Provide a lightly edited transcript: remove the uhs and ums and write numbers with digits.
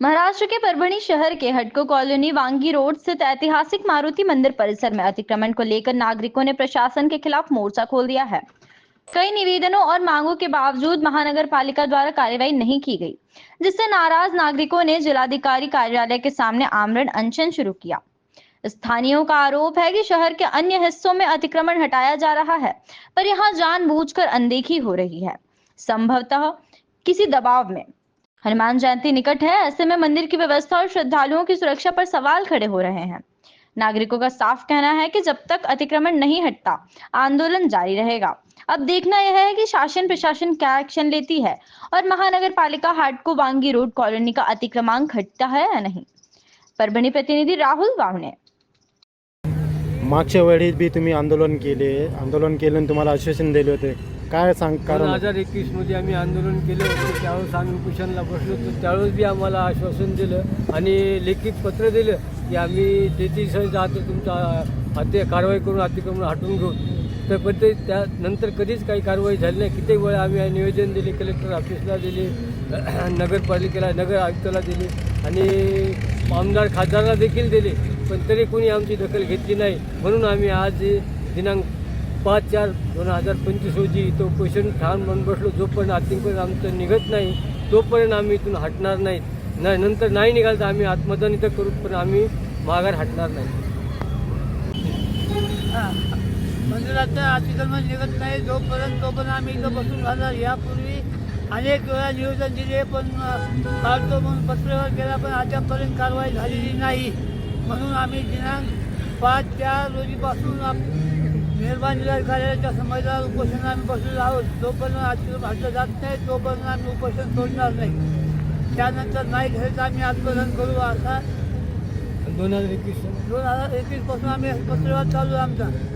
महाराष्ट्र के परभणी शहर के हडको कॉलोनी वांगी रोड स्थित ऐतिहासिक मारुति मंदिर परिसर में अतिक्रमण को लेकर नागरिकों ने प्रशासन के खिलाफ मोर्चा खोल दिया है। कई निवेदनों और मांगों के बावजूद महानगर पालिका द्वारा कार्यवाही नहीं की गई, जिससे नाराज नागरिकों ने जिलाधिकारी कार्यालय के सामने आमरण अनशन शुरू किया। स्थानीयों का आरोप है कि शहर के अन्य हिस्सों में अतिक्रमण हटाया जा रहा है, पर यहाँ जानबूझकर अनदेखी हो रही है, संभवतः किसी दबाव में। हनुमान जयंती निकट है, ऐसे में मंदिर की व्यवस्था और श्रद्धालुओं की सुरक्षा पर सवाल खड़े हो रहे हैं। नागरिकों का साफ कहना है कि जब तक अतिक्रमण नहीं हटता, आंदोलन जारी रहेगा। अब देखना यह है कि शासन प्रशासन क्या एक्शन लेती है और महानगर पालिका हाटको वांगी रोड कॉलोनी का अतिक्रमण हटता है या नहीं। परभणी प्रतिनिधी राहुल वावणे। मागच्या वेळी बी तुम्ही आंदोलन केलं तुम्हाला आश्वासन दिले होते, काय सांग कारण? 2021 मध्ये आम्ही आंदोलन केलं होतं, त्यावेळेस आम्ही उपोषणाला बसलो होतो। त्यावेळेस बी आम्हाला आश्वासन दिलं आणि लिखित पत्र दिलं की आम्ही 33 आता तुमचा कारवाई करून अतिक्रमण हटवून घेऊ। तर पण त्यानंतर कधीच काही कारवाई झाली नाही। कित्येक वेळा आम्ही निवेदन दिले, कलेक्टर ऑफिसला दिले, नगरपालिकेला, नगर आयुक्ताला दिले आणि आमदार खासदाराला देखील दिले, पण तरी कोणी आमची दखल घेतली नाही। म्हणून आम्ही आज दिनांक 5/4/2025 रोजी इथं उपोषण ठाण म्हणून बसलो। जोपर्यंत अतिक्रमण आमचं निघत नाही तोपर्यंत आम्ही इथून हटणार नाही। नंतर नाही निघालं तर आम्ही आत्मदान इथं करू, पण आम्ही माघार हटणार नाही। मंदिराचं अतिक्रमण निघत नाही तोपर्यंत आम्ही इथं बसून राहणार। यापूर्वी अनेक वेळा निवेदन दिले, पण काढतो म्हणून पत्रव्यवहार केला, पण अद्यापर्यंत कारवाई झालेली नाही। म्हणून आम्ही दिनांक 5/4 रोजीपासून मेहरबान जिल्हाधिकाऱ्याच्या समोर उपोषण आम्ही बसलेलो आहोत। जोपर्यंत अतिक्रमण हटलं जात नाही तोपर्यंत आम्ही उपोषण सोडणार नाही। त्यानंतर नाही झालं तर आम्ही आंदोलन करू। असा 2021 पासून आम्ही पत्रव्यवहार चालू आहे आमचा।